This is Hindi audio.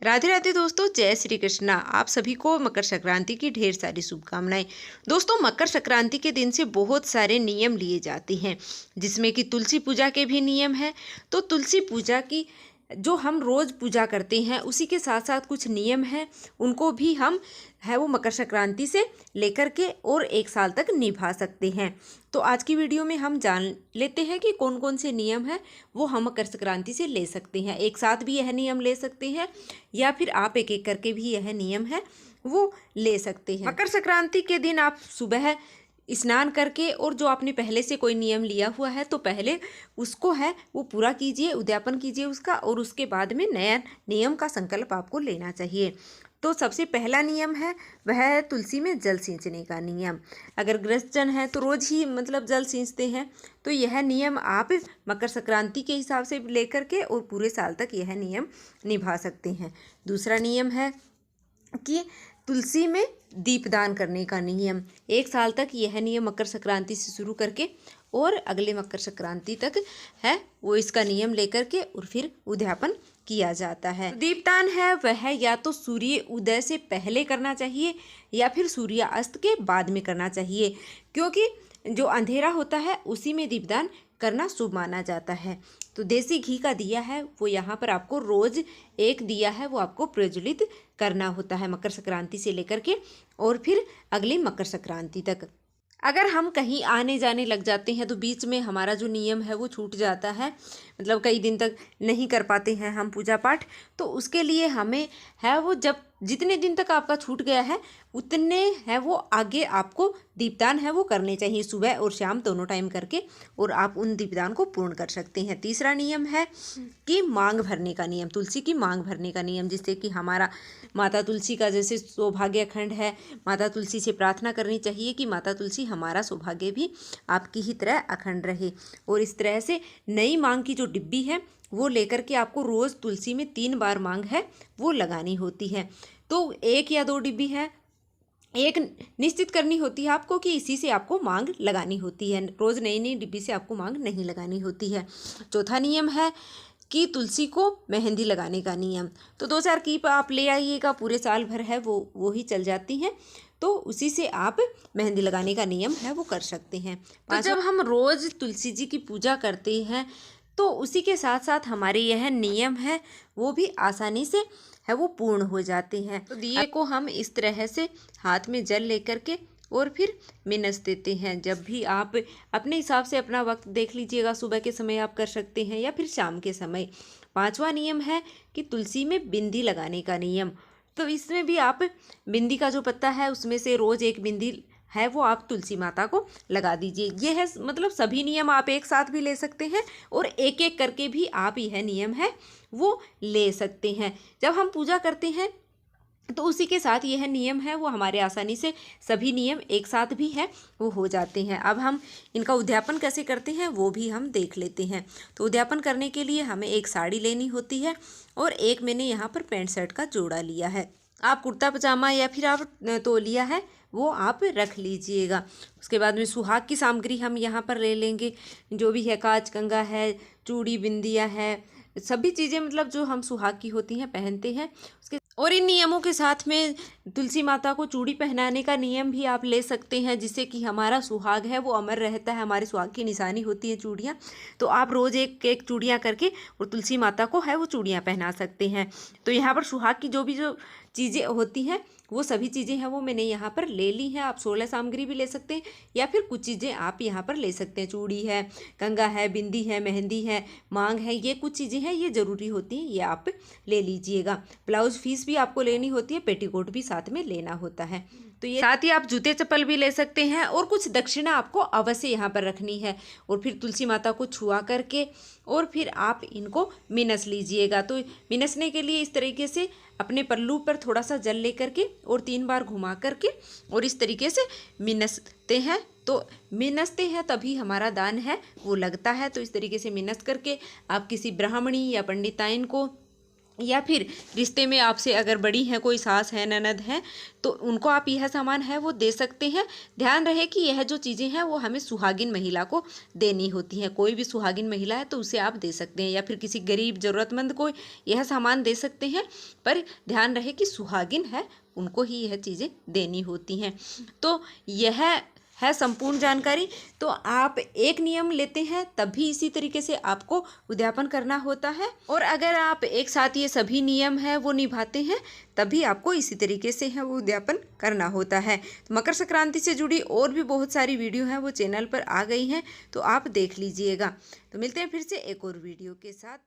राधे राधे दोस्तों, जय श्री कृष्णा। आप सभी को मकर संक्रांति की ढेर सारी शुभकामनाएं। दोस्तों, मकर संक्रांति के दिन से बहुत सारे नियम लिए जाते हैं, जिसमें कि तुलसी पूजा के भी नियम हैं। तो तुलसी पूजा की जो हम रोज़ पूजा करते हैं, उसी के साथ साथ कुछ नियम हैं, उनको भी हम वो मकर संक्रांति से लेकर के और एक साल तक निभा सकते हैं। तो आज की वीडियो में हम जान लेते हैं कि कौन कौन से नियम हैं वो हम मकर संक्रांति से ले सकते हैं। एक साथ भी यह नियम ले सकते हैं या फिर आप एक एक करके भी यह नियम है वो ले सकते हैं। मकर संक्रांति के दिन आप सुबह स्नान करके और जो आपने पहले से कोई नियम लिया हुआ है तो पहले उसको है वो पूरा कीजिए, उद्यापन कीजिए उसका, और उसके बाद में नया नियम का संकल्प आपको लेना चाहिए। तो सबसे पहला नियम है वह है तुलसी में जल सींचने का नियम। अगर गृहस्थजन है तो रोज ही जल सींचते हैं, तो यह नियम आप मकर संक्रांति के हिसाब से लेकर के और पूरे साल तक यह नियम निभा सकते हैं। दूसरा नियम है कि तुलसी में दीपदान करने का नियम। एक साल तक यह नियम मकर संक्रांति से शुरू करके और अगले मकर संक्रांति तक है वो इसका नियम लेकर के और फिर उद्यापन किया जाता है। दीपदान है वह या तो सूर्य उदय से पहले करना चाहिए या फिर सूर्यास्त के बाद में करना चाहिए, क्योंकि जो अंधेरा होता है उसी में दीपदान करना शुभ माना जाता है। तो देसी घी का दिया है वो यहाँ पर आपको रोज एक दिया है वो आपको प्रज्वलित करना होता है मकर संक्रांति से लेकर के और फिर अगली मकर संक्रांति तक। अगर हम कहीं आने जाने लग जाते हैं तो बीच में हमारा जो नियम है वो छूट जाता है, कई दिन तक नहीं कर पाते हैं हम पूजा पाठ, तो उसके लिए हमें है वो जितने दिन तक आपका छूट गया है उतने है वो आगे आपको दीपदान है वो करने चाहिए, सुबह और शाम दोनों टाइम करके, और आप उन दीपदान को पूर्ण कर सकते हैं। तीसरा नियम है कि मांग भरने का नियम, तुलसी की मांग भरने का नियम, जिससे कि हमारा माता तुलसी का जैसे सौभाग्य खंड है, माता तुलसी से प्रार्थना करनी चाहिए कि माता तुलसी हमारा सौभाग्य भी आपकी ही तरह अखंड रहे। और इस तरह से नई मांग की जो डिब्बी है वो लेकर के आपको रोज़ तुलसी में 3 बार मांग है वो लगानी होती है। तो 1 या 2 डिब्बी है, एक निश्चित करनी होती है आपको कि इसी से आपको मांग लगानी होती है, रोज़ नई नई डिब्बी से आपको मांग नहीं लगानी होती है। चौथा नियम है कि तुलसी को मेहंदी लगाने का नियम। तो 2-4 कीप आप ले आइएगा, पूरे साल भर है वो ही चल जाती हैं, तो उसी से आप मेहंदी लगाने का नियम है वो कर सकते हैं। तो जब हम रोज़ तुलसी जी की पूजा करते हैं तो उसी के साथ साथ हमारे यह नियम है वो भी आसानी से है वो पूर्ण हो जाते हैं। तो दिए को हम इस तरह से हाथ में जल लेकर के और फिर मिनस देते हैं। जब भी आप अपने हिसाब से अपना वक्त देख लीजिएगा, सुबह के समय आप कर सकते हैं या फिर शाम के समय। 5वां नियम है कि तुलसी में बिंदी लगाने का नियम। तो इसमें भी आप बिंदी का जो पत्ता है उसमें से रोज़ एक बिंदी है वो आप तुलसी माता को लगा दीजिए। ये है सभी नियम आप एक साथ भी ले सकते हैं और एक एक करके भी आप यह नियम है वो ले सकते हैं। जब हम पूजा करते हैं तो उसी के साथ यह नियम है वो हमारे आसानी से सभी नियम एक साथ भी है वो हो जाते हैं। अब हम इनका उद्यापन कैसे करते हैं वो भी हम देख लेते हैं। तो उद्यापन करने के लिए हमें एक साड़ी लेनी होती है और एक मैंने यहाँ पर पैंट शर्ट का जोड़ा लिया है। आप कुर्ता पजामा या फिर आप तौलिया है वो आप रख लीजिएगा। उसके बाद में सुहाग की सामग्री हम यहाँ पर ले लेंगे, जो भी है कांच कंगा है, चूड़ी बिंदिया है, सभी चीज़ें जो हम सुहाग की होती हैं पहनते हैं उसके। और इन नियमों के साथ में तुलसी माता को चूड़ी पहनाने का नियम भी आप ले सकते हैं, जिससे कि हमारा सुहाग है वो अमर रहता है, हमारे सुहाग की निशानी होती है चूड़ियाँ। तो आप रोज़ एक एक चूड़ियाँ करके और तुलसी माता को है वो चूड़ियाँ पहना सकते हैं। तो यहाँ पर सुहाग की जो चीज़ें होती हैं वो सभी चीज़ें हैं वो मैंने यहाँ पर ले ली हैं। आप 16 सामग्री भी ले सकते हैं या फिर कुछ चीज़ें आप यहाँ पर ले सकते हैं। चूड़ी है, कंगा है, बिंदी है, मेहंदी है, मांग है, ये कुछ चीज़ें हैं ये ज़रूरी होती हैं, ये आप ले लीजिएगा। ब्लाउज फीस भी आपको लेनी होती है, पेटीकोट भी साथ में लेना होता है। तो ये साथ ही आप जूते चप्पल भी ले सकते हैं और कुछ दक्षिणा आपको अवश्य यहाँ पर रखनी है। और फिर तुलसी माता को छुआ करके और फिर आप इनको मिनस लीजिएगा। तो मिनसने के लिए इस तरीके से अपने पल्लू पर थोड़ा सा जल लेकर के और 3 बार घुमा करके और इस तरीके से मिनसते हैं। तो मिनसते हैं तभी हमारा दान है वो लगता है। तो इस तरीके से मिनस करके आप किसी ब्राह्मणी या पंडिताइन को या फिर रिश्ते में आपसे अगर बड़ी हैं, कोई सास है, ननद है, तो उनको आप यह सामान है वो दे सकते हैं। ध्यान रहे कि यह जो चीज़ें हैं वो हमें सुहागिन महिला को देनी होती हैं। कोई भी सुहागिन महिला है तो उसे आप दे सकते हैं, या फिर किसी गरीब ज़रूरतमंद को यह सामान दे सकते हैं, पर ध्यान रहे कि सुहागिन है उनको ही यह चीज़ें देनी होती हैं। तो यह है संपूर्ण जानकारी। तो आप एक नियम लेते हैं तब भी इसी तरीके से आपको उद्यापन करना होता है, और अगर आप एक साथ ये सभी नियम है वो निभाते हैं तब भी आपको इसी तरीके से है वो उद्यापन करना होता है। तो मकर संक्रांति से जुड़ी और भी बहुत सारी वीडियो हैं वो चैनल पर आ गई हैं, तो आप देख लीजिएगा। तो मिलते हैं फिर से एक और वीडियो के साथ।